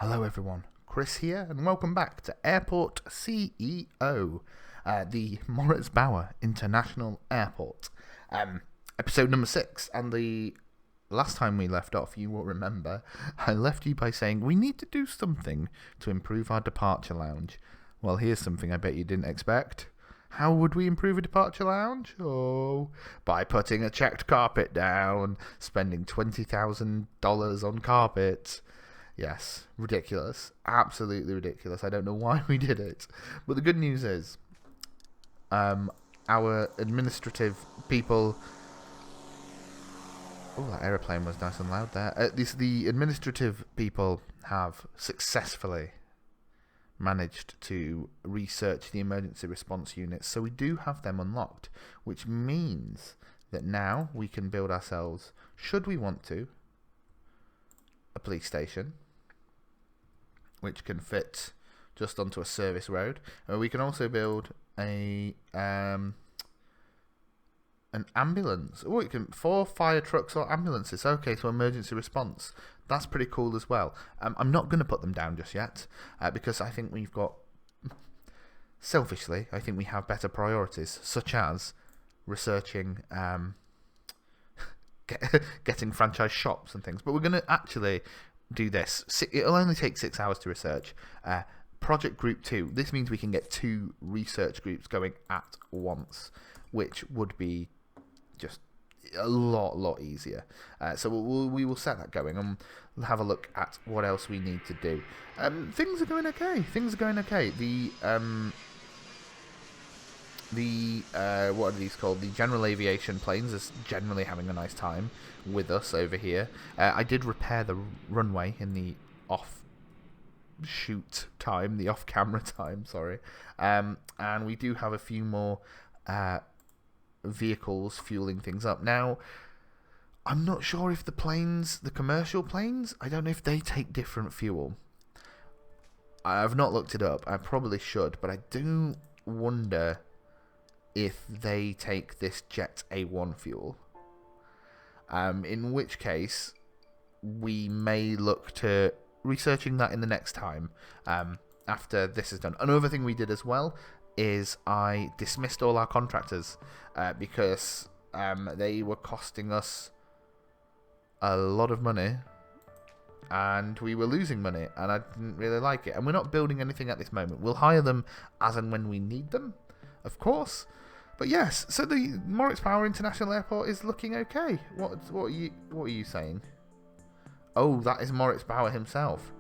Hello everyone, Chris here, and welcome back to Airport CEO, the Moritz Bauer International Airport, episode number 6. And the last time we left off, you will remember, I left you by saying we need to do something to improve our departure lounge. Well, here's something I bet you didn't expect. How would we improve a departure lounge? Oh, by putting a checked carpet down, spending $20,000 on carpet. Yes, ridiculous. Absolutely ridiculous. I don't know why we did it. But the good news is, our administrative people... Oh, that aeroplane was nice and loud there. The administrative people have successfully managed to research the emergency response units. So we do have them unlocked, which means that now we can build ourselves, should we want to, a police station, which can fit just onto a service road. We can also build an ambulance. Oh, it can 4 fire trucks or ambulances. Okay, so emergency response. That's pretty cool as well. I'm not going to put them down just yet because I think we've got, selfishly, I think we have better priorities, such as researching, getting franchise shops and things. But we're going to actually do this. It'll only take 6 hours to research. Project Group 2. This means we can get 2 research groups going at once, which would be just a lot easier. So we will set that going and have a look at what else we need to do. Things are going okay. The what are these called? The general aviation planes is generally having a nice time with us over here. I did repair the runway in the off-shoot time, the off-camera time, sorry. And we do have a few more vehicles fueling things up. Now, I'm not sure if the commercial planes, I don't know if they take different fuel. I've not looked it up. I probably should, but I do wonder if they take this Jet A1 fuel. In which case, we may look to researching that in the next time after this is done. Another thing we did as well is I dismissed all our contractors because they were costing us a lot of money and we were losing money and I didn't really like it. And we're not building anything at this moment. We'll hire them as and when we need them, of course. But yes, so the Moritz Bauer International Airport is looking okay. What are you saying? Oh, that is Moritz Bauer himself.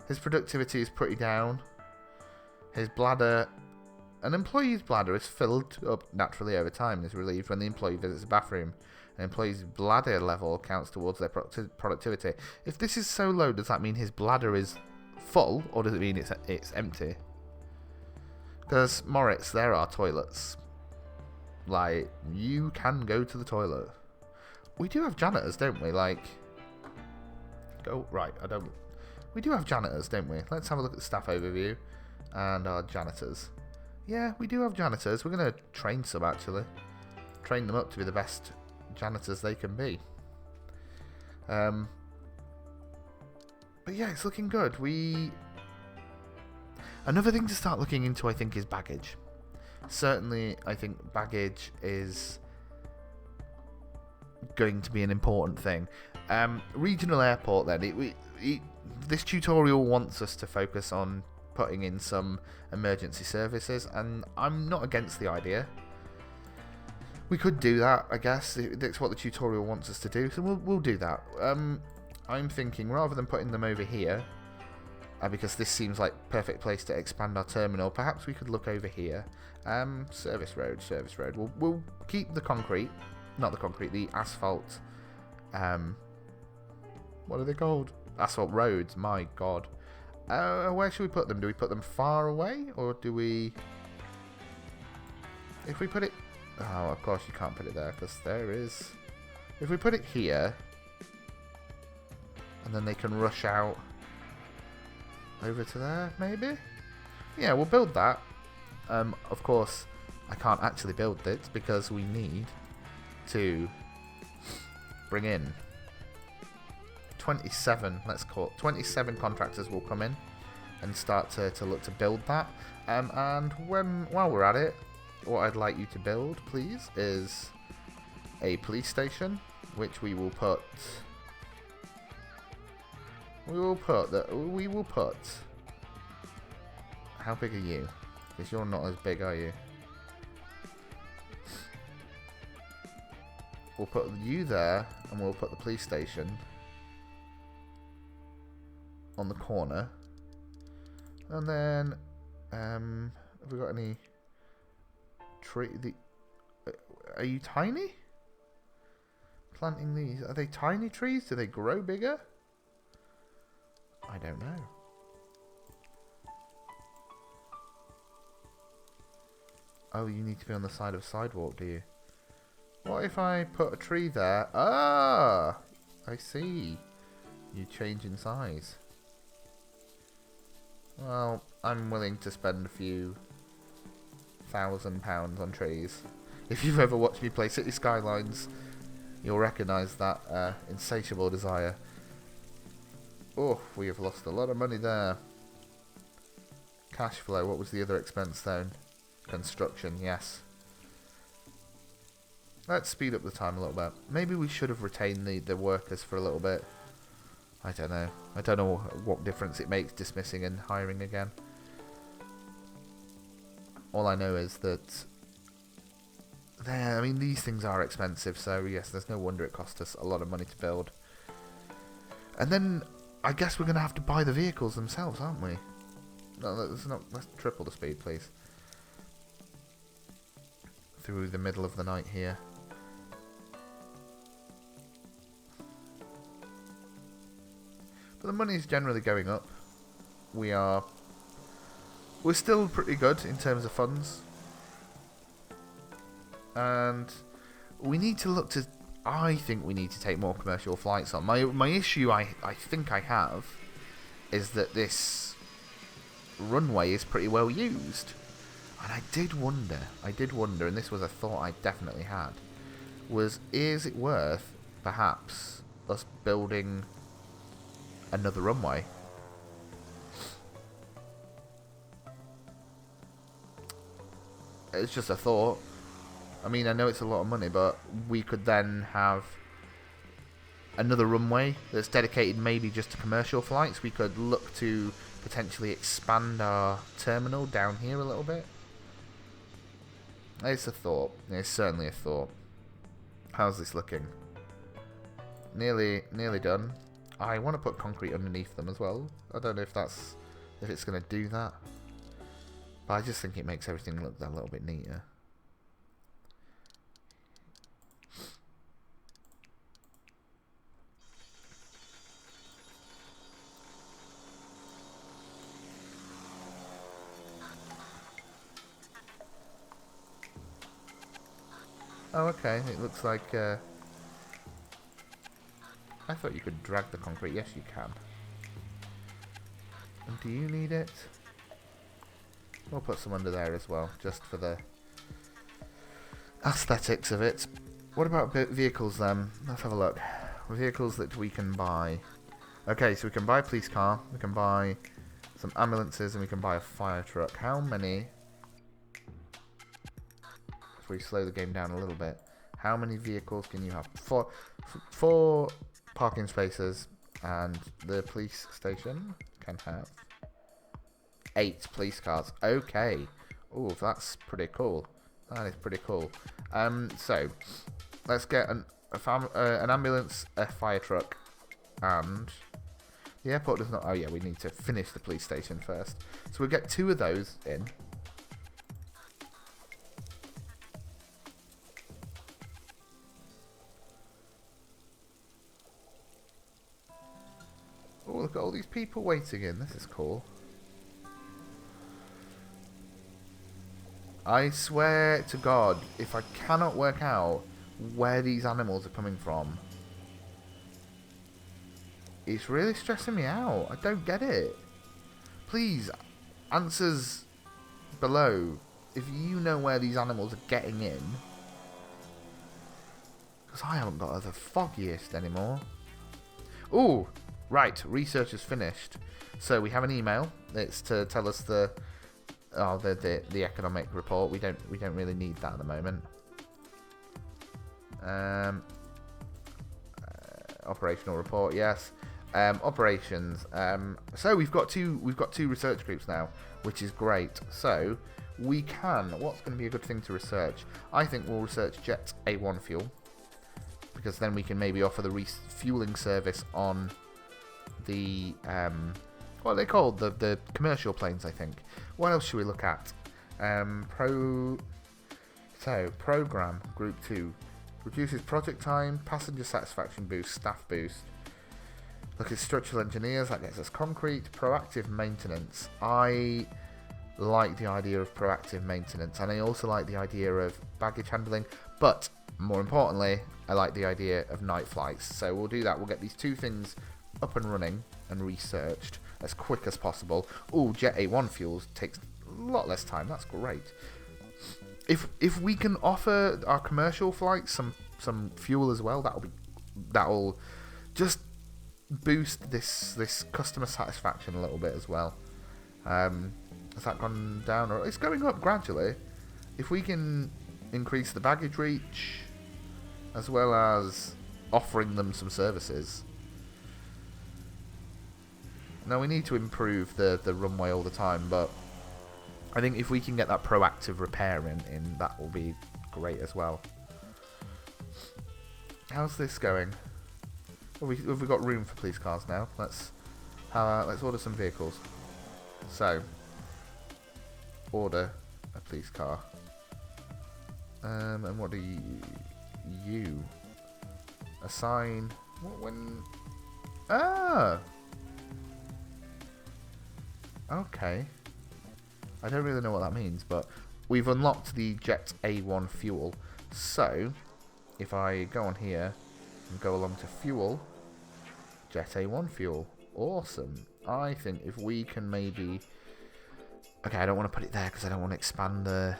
His productivity is pretty down. His bladder, an employee's bladder is filled up naturally over time and is relieved when the employee visits a bathroom. An employee's bladder level counts towards their productivity. If this is so low, does that mean his bladder is full, or does it mean it's empty? Because Moritz, there are toilets. Like, you can go to the toilet. We do have janitors, don't we? Like, we do have janitors, don't we? Let's have a look at the staff overview and our janitors. Yeah, we do have janitors. We're going to train some, actually. Train them up to be the best janitors they can be. But yeah, it's looking good. Another thing to start looking into, I think, is baggage. Certainly, I think baggage is going to be an important thing. Regional airport, then. This tutorial wants us to focus on putting in some emergency services, and I'm not against the idea. We could do that, I guess. That's what the tutorial wants us to do, so we'll do that. I'm thinking, rather than putting them over here, because this seems like perfect place to expand our terminal, perhaps we could look over here. Service road. We'll keep the concrete, not the concrete, the asphalt. What are they called? Asphalt roads. My God. Where should we put them? Do we put them far away, or do we? If we put it, oh, of course you can't put it there because there is. If we put it here, and then they can rush out over to there, maybe? Yeah, we'll build that. Of course, I can't actually build it because we need to bring in 27, let's call it, 27 contractors will come in and start to look to build that. And while we're at it, what I'd like you to build, please, is a police station, which we will put. How big are you? Because you're not as big, are you? We'll put you there, and we'll put the police station on the corner. And then, have we got any tree? Are you tiny? Planting these, are they tiny trees? Do they grow bigger? I don't know. Oh, you need to be on the side of a sidewalk, do you? What if I put a tree there? Ah, I see. You change in size. Well, I'm willing to spend a few £1,000 on trees. If you've ever watched me play City Skylines, you'll recognise that insatiable desire. Oh, we have lost a lot of money there. Cash flow, what was the other expense then? Construction, yes. Let's speed up the time a little bit. Maybe we should have retained the workers for a little bit. I don't know. I don't know what difference it makes dismissing and hiring again. All I know is that I mean, these things are expensive, so yes, there's no wonder it cost us a lot of money to build. And then I guess we're going to have to buy the vehicles themselves, aren't we? No, let's triple the speed, please. Through the middle of the night here. But the money is generally going up. We're still pretty good in terms of funds. And we need to look to... I think we need to take more commercial flights on. My issue I think I have is that this runway is pretty well used. And I did wonder, and this was a thought I definitely had, is it worth, perhaps, us building another runway? It's just a thought. I mean, I know it's a lot of money, but we could then have another runway that's dedicated maybe just to commercial flights. We could look to potentially expand our terminal down here a little bit. It's a thought. It's certainly a thought. How's this looking? Nearly done. I want to put concrete underneath them as well. I don't know if it's going to do that. But I just think it makes everything look a little bit neater. Oh, okay. It looks like... I thought you could drag the concrete. Yes, you can. And do you need it? We'll put some under there as well, just for the aesthetics of it. What about vehicles then? Let's have a look. Vehicles that we can buy. Okay, so we can buy a police car, we can buy some ambulances, and we can buy a fire truck. How many... If we slow the game down a little bit, how many vehicles can you have? Four parking spaces, and the police station can have 8 police cars. Okay. Oh, that's pretty cool. That is pretty cool. So let's get an ambulance, a fire truck, and the airport does not. Oh yeah, we need to finish the police station first. So we'll get 2 of those in. Oh, look at all these people waiting in. This is cool. I swear to God, if I cannot work out where these animals are coming from, it's really stressing me out. I don't get it. Please, answers below if you know where these animals are getting in. Because I haven't got the foggiest anymore. Ooh, right. Research is finished. So we have an email. It's to tell us the economic report. We don't really need that at the moment. Operational report, yes. Operations. So we've got two research groups now, which is great. So we can. What's going to be a good thing to research? I think we'll research Jet A1 fuel, because then we can maybe offer the refueling service on the what are they called? The commercial planes, I think. What else should we look at? Program Group 2 reduces project time, passenger satisfaction boost, staff boost. Look at structural engineers, that gets us concrete. Proactive maintenance. I like the idea of proactive maintenance, and I also like the idea of baggage handling, but more importantly, I like the idea of night flights. So we'll do that. We'll get these two things up and running and researched as quick as possible. Oh, Jet A1 fuels takes a lot less time. That's great. If we can offer our commercial flights some fuel as well, that'll just boost this customer satisfaction a little bit as well. Has that gone down, or it's going up gradually? If we can increase the baggage reach as well as offering them some services. Now we need to improve the runway all the time, but I think if we can get that proactive repair in, that will be great as well. How's this going? Have we got room for police cars now? Let's order some vehicles. So, order a police car. And what do you assign? When? Ah. Okay. I don't really know what that means, but we've unlocked the Jet A1 fuel. So, if I go on here and go along to fuel, Jet A1 fuel. Awesome. I think if we can maybe... Okay, I don't want to put it there because I don't want to expand the...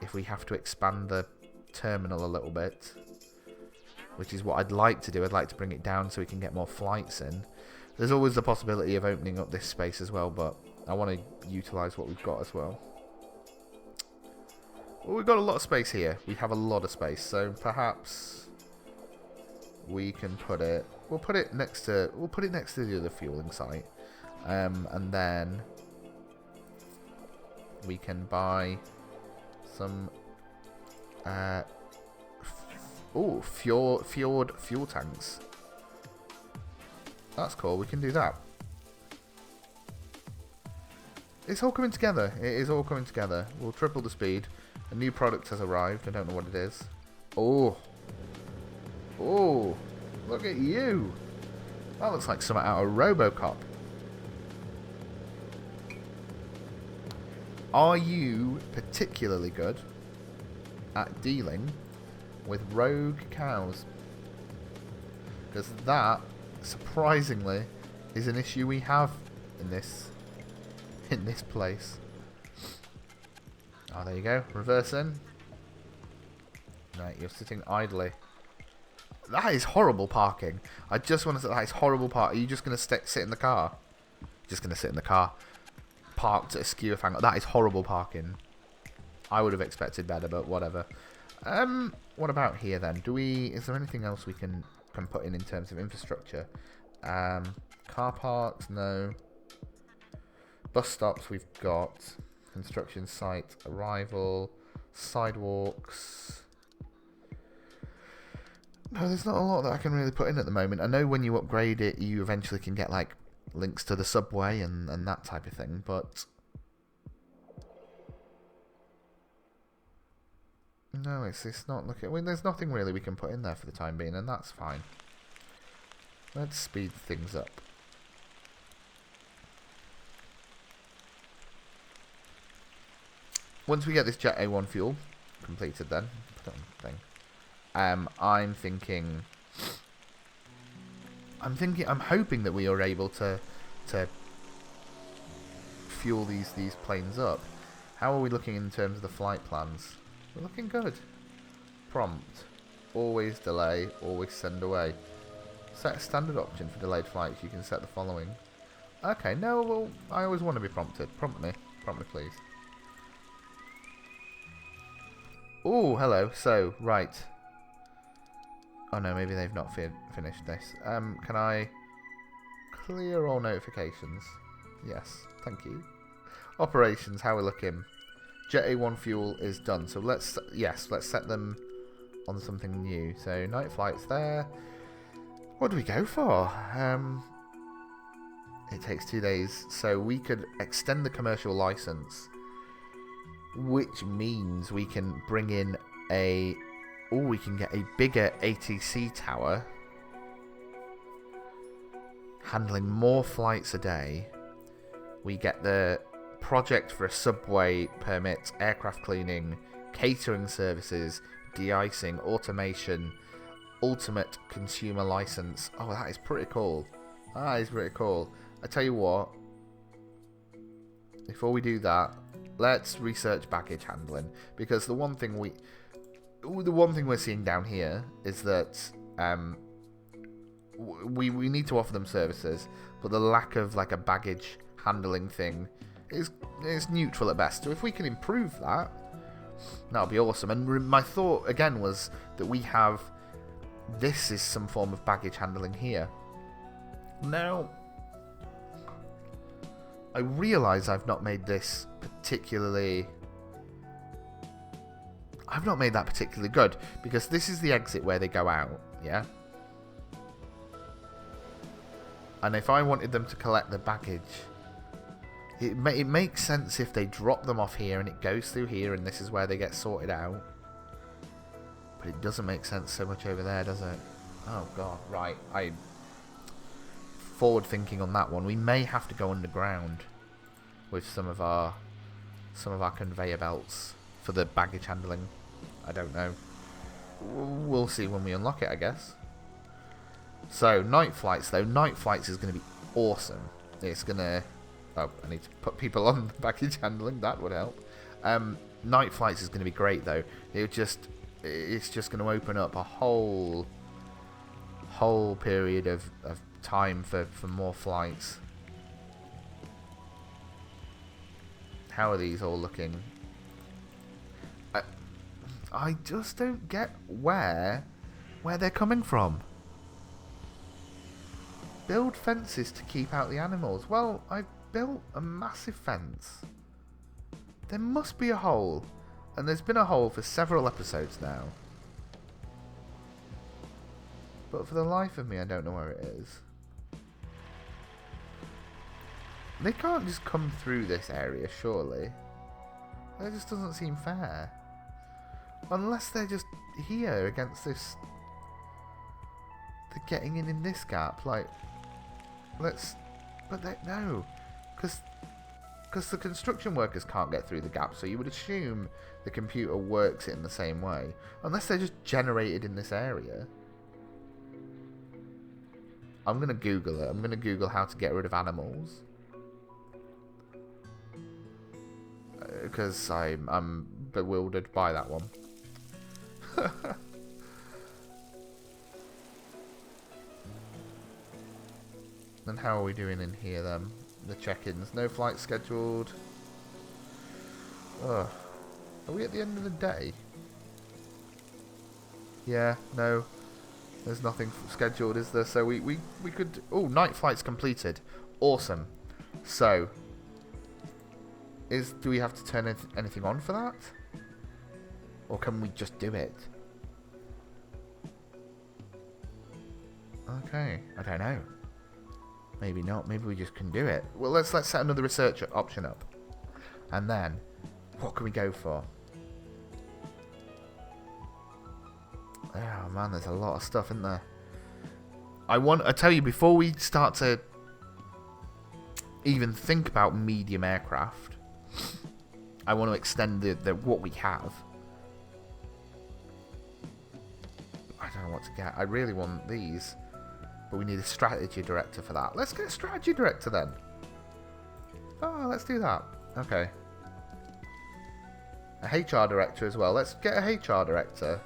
If we have to expand the terminal a little bit, which is what I'd like to do. I'd like to bring it down so we can get more flights in. There's always the possibility of opening up this space as well, but I want to utilise what we've got as well. Well, we've got a lot of space here. We have a lot of space, so perhaps we can put it... We'll put it next to the other fueling site, and then we can buy some fjord fuel tanks. That's cool. We can do that. It's all coming together. It is all coming together. We'll triple the speed. A new product has arrived. I don't know what it is. Oh. Oh. Look at you. That looks like something out of RoboCop. Are you particularly good at dealing with rogue cows? Because that, surprisingly, is an issue we have in this place. Oh, there you go. Reverse in. Right, you're sitting idly. That is horrible parking. I just want to say that is horrible parking. Are you just going to sit in the car? Just going to sit in the car. Parked at a skew of angle. That is horrible parking. I would have expected better, but whatever. What about here then? Is there anything else we can put in terms of infrastructure? Car parks, no. Bus stops we've got. Construction site, arrival, sidewalks. No, there's not a lot that I can really put in at the moment. I know when you upgrade it, you eventually can get like links to the subway and that type of thing, but no, it's not looking. I mean, there's nothing really we can put in there for the time being, and that's fine. Let's speed things up. Once we get this Jet A1 fuel completed, then put it on the thing. I'm hoping that we are able to fuel these planes up. How are we looking in terms of the flight plans? We're looking good. Prompt. Always delay. Always send away. Set a standard option for delayed flights. You can set the following. Okay, no, well, I always want to be prompted. Prompt me. Prompt me, please. Oh, hello. So, right. Oh, no, maybe they've not finished this. Can I clear all notifications? Yes, thank you. Operations, how we're looking. Jet A1 fuel is done. So let's set them on something new. So night flights there. What do we go for? It takes 2 days, so we could extend the commercial license, which means we can bring in we can get a bigger ATC tower, handling more flights a day. We get the project for a subway permit, aircraft cleaning, catering services, de-icing, automation, ultimate consumer license. Oh, that is pretty cool. That is pretty cool. I tell you what, before we do that, let's research baggage handling, because the one thing we're seeing down here is that we need to offer them services, but the lack of like a baggage handling thing is neutral at best. So if we can improve that, that'll be awesome. And my thought again was that this is some form of baggage handling here. Now, I realise I've not made this particularly... I've not made that particularly good, because this is the exit where they go out, yeah? And if I wanted them to collect the baggage, it makes sense if they drop them off here and it goes through here and this is where they get sorted out. But it doesn't make sense so much over there, does it? Oh god, right. Forward thinking on that one. We may have to go underground with some of our conveyor belts for the baggage handling. I don't know. We'll see when we unlock it, I guess. So, night flights though. Night flights is going to be awesome. It's going to... Oh, I need to put people on the baggage handling. That would help. Night flights is going to be great though. It's just going to open up a whole period of time for more flights. How are these all looking? I just don't get where they're coming from. Build fences to keep out the animals. Well, I've built a massive fence. There must be a hole. And there's been a hole for several episodes now. But for the life of me, I don't know where it is. They can't just come through this area, surely. That just doesn't seem fair. Unless they're just here against this... They're getting in this gap, like... No. Because the construction workers can't get through the gap, so you would assume the computer works it in the same way. Unless they're just generated in this area. I'm going to Google it. I'm going to Google how to get rid of animals. Because I'm bewildered by that one. Then how are we doing in here then? The check-ins. No flight scheduled. Ugh. Are we at the end of the day? Yeah, no. There's nothing scheduled, is there? So we could... Oh, night flight's completed. Awesome. So... Do we have to turn anything on for that? Or can we just do it? Okay, I don't know. Maybe not. Maybe we just can do it. Well, let's set another research option up. And then, what can we go for? Oh man, there's a lot of stuff in there. I tell you, before we start to even think about medium aircraft, I want to extend the what we have. I don't know what to get. I really want these. But we need a strategy director for that. Let's get a strategy director then. Oh, let's do that. Okay. A HR director as well. Let's get a HR director.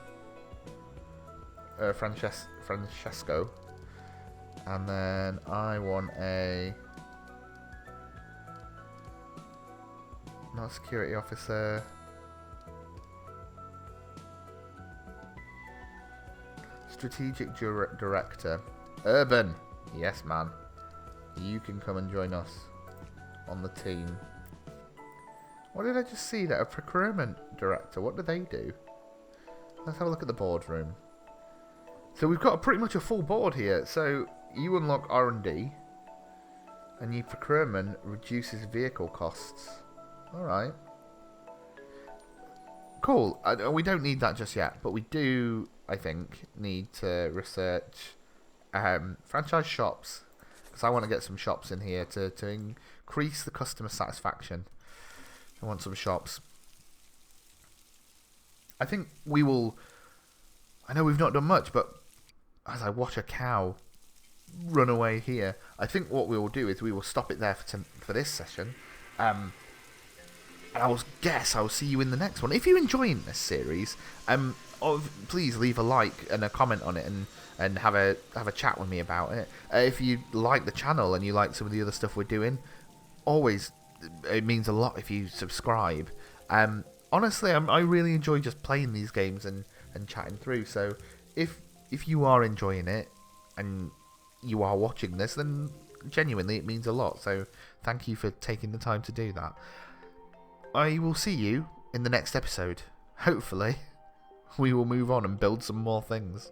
Francesco. And then I want a... not a security officer. Strategic director. Urban. Yes, man. You can come and join us on the team. What did I just see there? A procurement director. What do they do? Let's have a look at the boardroom. So we've got pretty much a full board here. So you unlock R&D. And your procurement reduces vehicle costs. Alright. Cool. We don't need that just yet. But we do, I think, need to research franchise shops. Because I want to get some shops in here to increase the customer satisfaction. I want some shops. I think we will... I know we've not done much, but as I watch a cow run away here, I think what we will do is we will stop it there for this session. And I will see you in the next one. If you're enjoying this series, please leave a like and a comment on it and have a chat with me about it. If you like the channel and you like some of the other stuff we're doing, always... it means a lot if you subscribe. Honestly, I really enjoy just playing these games and chatting through. So if you are enjoying it and you are watching this, then genuinely it means a lot. So thank you for taking the time to do that. I will see you in the next episode. Hopefully, we will move on and build some more things.